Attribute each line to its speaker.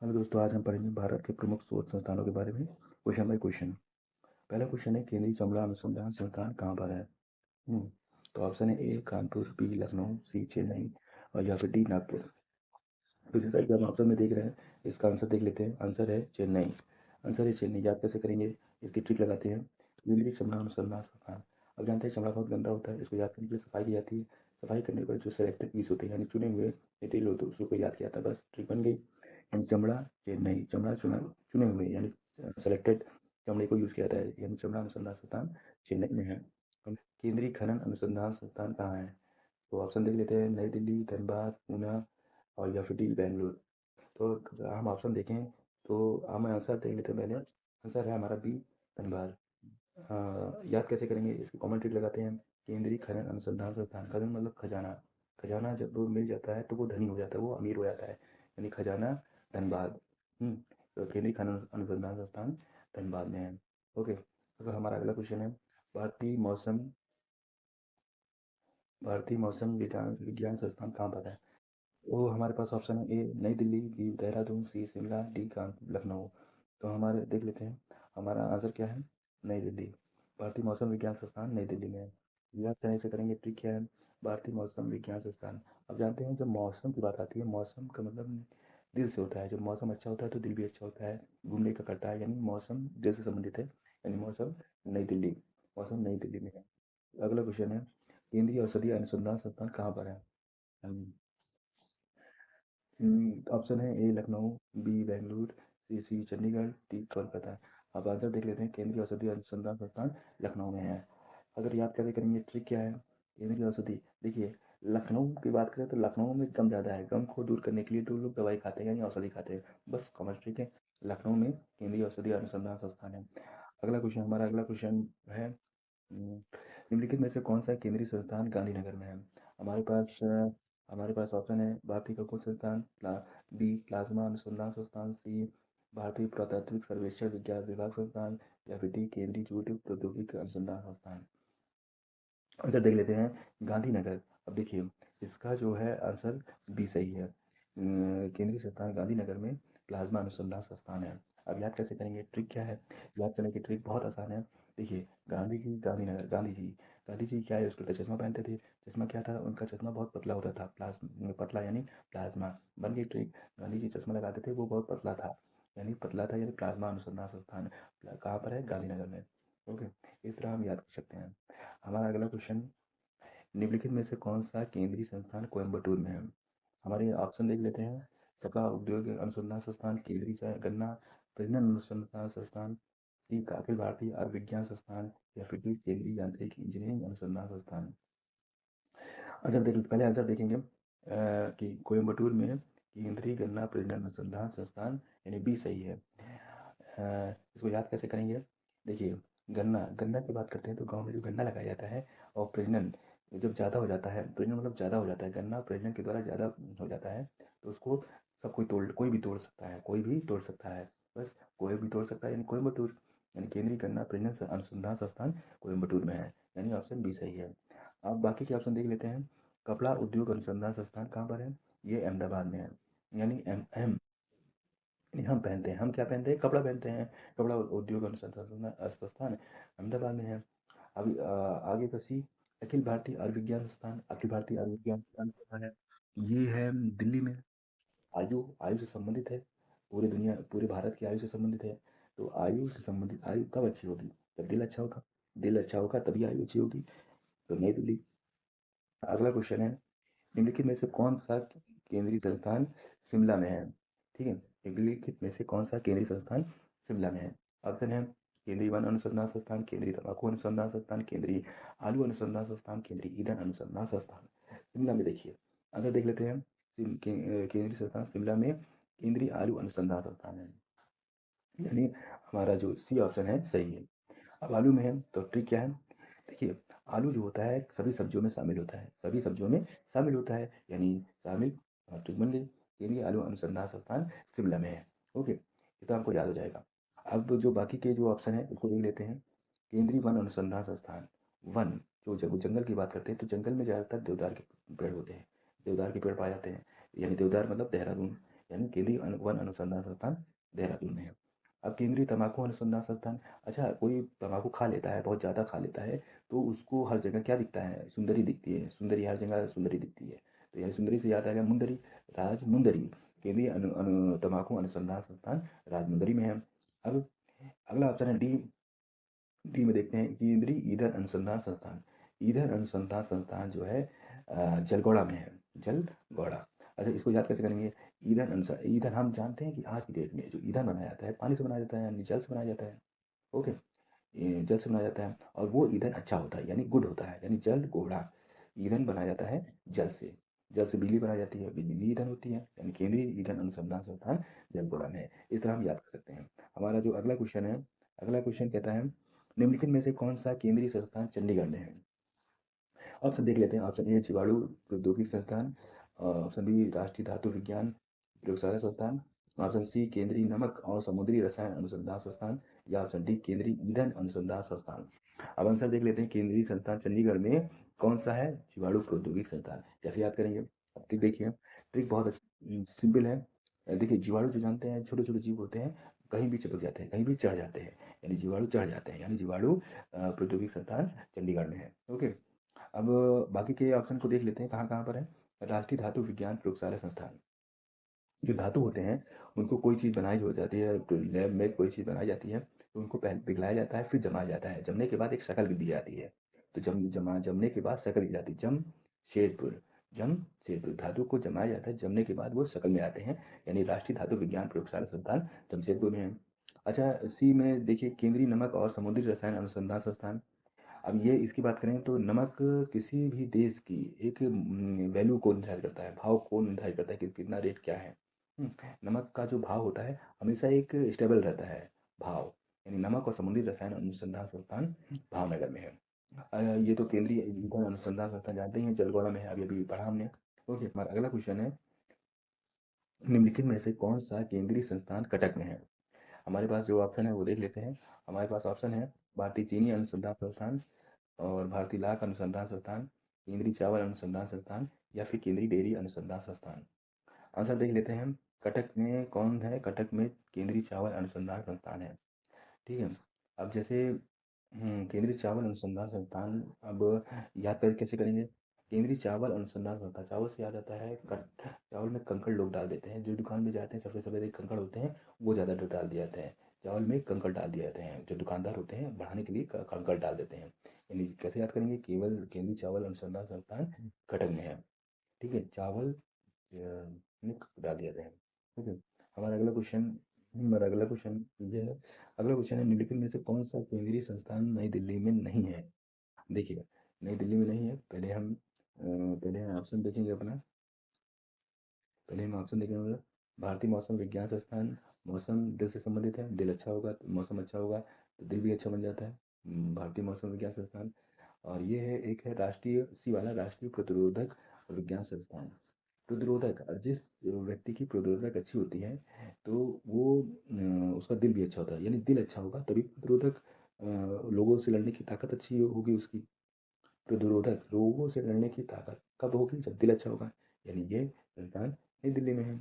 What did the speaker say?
Speaker 1: Hello दोस्तों, आज हम पढ़ेंगे भारत के प्रमुख शोध संस्थानों के बारे में क्वेश्चन बाय क्वेश्चन। पहला क्वेश्चन है, केंद्रीय चमड़ा अनुसंधान संस्थान कहाँ पर है? तो ऑप्शन है ए कानपुर, बी लखनऊ, सी चेन्नई और या फिर डी नागपुर। तो जैसा कि हम ऑप्शन में देख रहे हैं, इसका आंसर देख लेते हैं। आंसर है चेन्नई। आंसर है चेन्नई। याद कैसे करेंगे, इसकी ट्रिक लगाते हैं। केंद्रीय चमड़ा अनुसंधान संस्थान। अब जानते हैं चमड़ा बहुत गंदा होता है, इसको याद करने के लिए सफाई की जाती है। सफाई करने के बाद जो सेलेक्टेड पीस होते हैं यानी चुने हुए मटेरियल होते हैं उसको याद किया था, बस ट्रिक बन गई। यानी चमड़ा चेन्नई, चमड़ा चुने हुए यानी सेलेक्टेड चमड़े को यूज किया जाता है, यानी चमड़ा अनुसंधान संस्थान चेन्नई में है। केंद्रीय खनन अनुसंधान संस्थान कहाँ है? तो ऑप्शन देख लेते हैं, नई दिल्ली, धनबाद, पूना और या फिर डी बेंगलुरु। तो हम ऑप्शन देखें तो हम आंसर देख लेते हैं पहले। आंसर है हमारा बी धनबाद। याद कैसे करेंगे, इसकी कॉमन ट्रिक लगाते हैं। केंद्रीय खनन अनुसंधान संस्थान, खनन मतलब खजाना। खजाना जब वो मिल जाता है तो वो धनी हो जाता है, वो अमीर हो जाता है, यानी खजाना धनबाद। तो केंद्रीय खनन अनुसंधान संस्थान धनबाद में है। ओके, अगर हमारा अगला क्वेश्चन है, भारतीय मौसम भारतीय मौसम विज्ञान विज्ञान संस्थान कहाँ पर है? तो हमारे पास ऑप्शन है ए नई दिल्ली, बी देहरादून, सी शिमला, डी कानपुर लखनऊ। तो हमारे देख लेते हैं, हमारा आंसर क्या है? नई दिल्ली। भारतीय मौसम विज्ञान संस्थान नई दिल्ली में है। याद करने से करेंगे, ट्रिक क्या है? भारतीय मौसम विज्ञान संस्थान। अब जानते हैं, जब मौसम की बात आती है, मौसम का मतलब दिल से होता है। जब मौसम अच्छा होता है तो दिल भी अच्छा होता है, घूमने का करता है, यानी मौसम दिल से संबंधित है, यानी मौसम नई दिल्ली। मौसम नई दिल्ली में है। अगला क्वेश्चन है, केंद्रीय औषधि अनुसंधान संस्थान कहाँ पर है? ऑप्शन है ए लखनऊ, बी बेंगलुरु, सी चंडीगढ़, डी कोलकाता। अब आंसर देख लेते हैं, केंद्रीय औषधि अनुसंधान संस्थान लखनऊ में है। अगर याद कैसे करेंगे, ट्रिक क्या है? केंद्रीय औषधि, देखिए लखनऊ की बात करें तो लखनऊ में गम ज़्यादा है, गम को दूर करने के लिए तो लोग दवाई खाते हैं यानी औषधि खाते हैं, बस कॉमन ट्रिक है। लखनऊ में केंद्रीय औषधि अनुसंधान संस्थान है। अगला क्वेश्चन है, निम्नलिखित में से कौन सा केंद्रीय संस्थान गांधीनगर में है? हमारे पास हमारे पास ऑप्शन है, भारतीय खगोल संस्थान, बी प्लाज्मा अनुसंधान संस्थान, सी भारतीय पुरातात्विक सर्वेक्षण विज्ञान विभाग संस्थान या फिर डी केंद्रीय जूट प्रौद्योगिकी अनुसंधान संस्थान। आंसर देख लेते हैं, गांधीनगर। अब देखिए, इसका जो है आंसर बी सही है। केंद्रीय संस्थान गांधीनगर में प्लाज्मा अनुसंधान संस्थान है। अब याद कैसे करेंगे, ट्रिक क्या है? याद करने की ट्रिक बहुत आसान है। देखिए, गांधीनगर, गांधी जी क्या है, उसको तो चश्मा पहनते थे। चश्मा क्या था, उनका चश्मा बहुत पतला होता था, पतला यानी प्लाज्मा। बन गई ट्रिक। गांधी जी चश्मा लगाते थे, वो बहुत पतला था यानी प्लाज्मा अनुसंधान संस्थान कहाँ पर है? गांधीनगर में। ओके, इस तरह हम याद कर सकते हैं। हमारा अगला क्वेश्चन, निम्नलिखित में से कौन सा केंद्रीय संस्थान कोयम्बटूर में है? हमारे ऑप्शन देख लेते हैं, कपड़ा उद्योग अनुसंधान संस्थान, केंद्रीय गन्ना प्रजनन अनुसंधान संस्थान, सी अखिल भारतीय आयुर्विज्ञान संस्थान या फिर डी केंद्रीय यांत्रिक इंजीनियरिंग अनुसंधान संस्थान। आंसर देख पहले आंसर देखेंगे कि कोयम्बटूर में केंद्रीय गन्ना प्रजनन अनुसंधान संस्थान यानी बी सही है। इसको याद कैसे करेंगे, देखिए गन्ना गन्ना की बात करते हैं तो गांव में जो गन्ना लगाया जाता है, और प्रजनन जब ज़्यादा हो जाता है, प्रजनन मतलब ज़्यादा हो जाता है, गन्ना प्रजनन के द्वारा ज़्यादा हो जाता है, तो उसको कोई भी तोड़ सकता है, कोई भी तोड़ सकता है, बस कोई भी तोड़ सकता है, यानी कोयम्बटूर, यानी केंद्रीय गन्ना प्रजनन अनुसंधान संस्थान कोयम्बटूर में है, यानी ऑप्शन बी सही है। अब बाकी के ऑप्शन देख लेते हैं, कपड़ा उद्योग अनुसंधान संस्थान कहाँ पर है? ये अहमदाबाद में है, यानी एम एम हम पहनते हैं, हम क्या पहनते हैं? कपड़ा पहनते हैं। कपड़ा उद्योग अनुसंधान संस्थान अहमदाबाद में है। अभी आगे का सी, अखिल भारतीय आयुर्विज्ञान संस्थान, अखिल भारतीय आयुर्विज्ञान संस्थान कहाँ है? ये है दिल्ली में। आयु आयु से संबंधित है, पूरे भारत की आयु से संबंधित है। तो आयु से संबंधित, आयु कब अच्छी होगी? जब दिल अच्छा होगा, दिल अच्छा होगा तभी आयु अच्छी होगी। तो नई दिल्ली। अगला क्वेश्चन है, निम्नलिखित में से कौन सा केंद्रीय संस्थान शिमला में है? ठीक है, निम्नलिखित में से कौन सा केंद्रीय संस्थान शिमला में है? ऑप्शन है, केंद्रीय वन अनुसंधान संस्थान, केंद्रीय तंबाकू अनुसंधान संस्थान, केंद्रीय आलू अनुसंधान संस्थान, केंद्रीय ईंधन अनुसंधान संस्थान। शिमला में देखिए, अगर देख लेते हैं, केंद्रीय संस्थान शिमला में केंद्रीय आलू अनुसंधान संस्थान है, यानी हमारा जो सी ऑप्शन है सही है। अब आलू में है तो ट्रिक क्या है, देखिए आलू जो होता है सभी सब्जियों में शामिल होता है, सभी सब्जियों में शामिल होता है, यानी शामिल, ट्रिक बन गई, केंद्रीय आलू अनुसंधान संस्थान शिमला में है। ओके, इतना आपको याद हो जाएगा। अब जो बाकी के जो ऑप्शन है उसको देख लेते हैं, केंद्रीय वन अनुसंधान संस्थान, वन जो जंगल की बात करते हैं तो जंगल में ज़्यादातर देवदार के पेड़ होते हैं, देवदार के पेड़ पाए जाते हैं, यानी देवदार मतलब देहरादून, यानी केंद्रीय वन अनुसंधान संस्थान देहरादून में है। अब केंद्रीय तंबाकू अनुसंधान संस्थान, अच्छा कोई तंबाकू खा लेता है, बहुत ज़्यादा खा लेता है, तो उसको हर जगह क्या दिखता है, सुंदरी दिखती है, सुंदरी हर जगह सुंदरी दिखती है, तो यानी सुंदरी से याद आ गया मुंदरी, राजमुंदरी, केंद्रीय तंबाकू अनुसंधान संस्थान राजमुंदरी में है। अब अगला ऑप्शन है डी। डी में देखते हैं केंद्रीय ईंधन अनुसंधान संस्थान। ईंधन अनुसंधान संस्थान जो है जलगौड़ा में है, जलगौड़ा। अच्छा इसको याद कैसे करेंगे, ईंधन अनुसार, ईंधन हम जानते हैं कि आज की डेट में जो ईंधन बनाया जाता है पानी से बनाया जाता है, यानी जल से बनाया जाता है। ओके, ये जल से बनाया जाता है और वो ईंधन अच्छा होता है, यानी गुड होता है, यानी जल घोड़ा ईंधन बनाया जाता है जल से। जल से बिजली बनाई जाती है, बिजली ईंधन होती है, यानी केंद्रीय ईंधन अनुसंधान संस्थान जल घोड़ा में है। इस तरह हम याद कर सकते हैं। हमारा जो अगला क्वेश्चन है, अगला क्वेश्चन कहता है निम्नलिखित में से कौन सा केंद्रीय संस्थान चंडीगढ़ में है। ऑप्शन देख लेते हैं। ऑप्शन ए जीवाणु प्रौद्योगिकी संस्थान, ऑप्शन बी राष्ट्रीय धातु विज्ञान प्रयोगशाला संस्थान, ऑप्शन सी केंद्रीय नमक और समुद्री रसायन अनुसंधान संस्थान, या ऑप्शन डी केंद्रीय ईंधन अनुसंधान संस्थान। अब आंसर देख लेते हैं, केंद्रीय संस्थान चंडीगढ़ में कौन सा है, जीवाणु प्रौद्योगिकी संस्थान। कैसे याद करेंगे, अब ट्रिक देखिए, ट्रिक बहुत सिंपल है। देखिए जीवाणु जो जानते हैं छोटे छोटे जीव होते हैं, कहीं भी चिपक जाते हैं, कहीं भी चढ़ जाते हैं, यानी जीवाणु चढ़ जाते हैं, यानी जीवाणु प्रौद्योगिकी संस्थान चंडीगढ़ में है। ओके, अब बाकी के ऑप्शन को देख लेते हैं कहाँ कहाँ पर है। राष्ट्रीय धातु विज्ञान प्रयोगशाला संस्थान, जो धातु होते हैं उनको कोई चीज़ बनाई हो जाती है, तो लैब में कोई चीज़ बनाई जाती है, तो उनको पहले पिघलाया जाता है, फिर जमाया जाता है, जमने के बाद एक शक्ल दी जाती है, तो जमने के बाद शक्ल दी जाती है, जमशेदपुर, जमशेदपुर धातु को जमाया जाता है, जमने के बाद वो शक्ल में आते हैं, यानी राष्ट्रीय धातु विज्ञान प्रयोगशाला संस्थान जमशेदपुर में है। अच्छा सी में देखिए केंद्रीय नमक और समुद्री रसायन अनुसंधान संस्थान। अब ये इसकी बात करें तो नमक किसी भी देश की एक वैल्यू को निर्धारित करता है, भाव को निर्धारित करता है कि कितना रेट क्या है। नमक का जो भाव होता है हमेशा एक स्टेबल रहता है भाव, यानी नमक और समुद्री रसायन अनुसंधान संस्थान भावनगर में है। ये तो केंद्रीय ईंधन अनुसंधान संस्थान जानते ही हैं, जलगौड़ा में है, अभी अभी पढ़ा हमने। ओके, हमारा अगला क्वेश्चन है निम्नलिखित में से कौन सा केंद्रीय संस्थान कटक में है। हमारे पास जो ऑप्शन है वो देख लेते हैं। हमारे पास ऑप्शन है भारतीय चीनी अनुसंधान संस्थान, और भारतीय लाख अनुसंधान संस्थान, केंद्रीय चावल अनुसंधान संस्थान, या फिर केंद्रीय डेयरी अनुसंधान संस्थान। आंसर देख लेते हैं हम, कटक में कौन है, कटक में केंद्रीय चावल अनुसंधान संस्थान है। ठीक है, अब जैसे केंद्रीय चावल अनुसंधान संस्थान, अब याद कर कैसे करेंगे, केंद्रीय चावल अनुसंधान संस्थान, चावल से याद आता है चावल में कंकड़ लोग डाल देते हैं, जो दुकान में जाते हैं सफ़ेद सफ़ेद कंकड़ होते हैं, वो ज़्यादा डाल दिए जाते हैं, चावल में कंकड़ डाल दिए जाते हैं, जो दुकानदार होते हैं बढ़ाने के लिए कंकड़ डाल देते हैं। यानी कैसे याद करेंगे, केवल केंद्रीय चावल अनुसंधान संस्थान कटक में है। ठीक है, चावल में डाल दिया जाता है। ठीक है, हमारा अगला क्वेश्चन, हमारा अगला क्वेश्चन ये है, अगला क्वेश्चन है निम्नलिखित में से कौन सा केंद्रीय संस्थान नई दिल्ली में नहीं है। देखिए नई दिल्ली में नहीं है, पहले हम ऑप्शन देखेंगे अपना, पहले हम ऑप्शन देखेंगे। भारतीय मौसम विज्ञान संस्थान, मौसम दिल से संबंधित है, दिल अच्छा होगा तो मौसम अच्छा होगा, तो दिल भी अच्छा बन जाता है। भारतीय मौसम विज्ञान संस्थान, और ये है एक है राष्ट्रीय सी वाला राष्ट्रीय प्रतिरोधक विज्ञान संस्थान। प्रतिरोधक, और जिस व्यक्ति की प्रतिरोधक अच्छी होती है तो वो उसका दिल भी अच्छा होता है, यानी दिल अच्छा होगा तभी प्रतिरोधक, लोगों से लड़ने की ताकत अच्छी होगी उसकी। प्रतिरोधक रोगों से लड़ने की ताकत कब होगी, जब दिल अच्छा होगा, यानी ये संस्थान नई दिल्ली में है।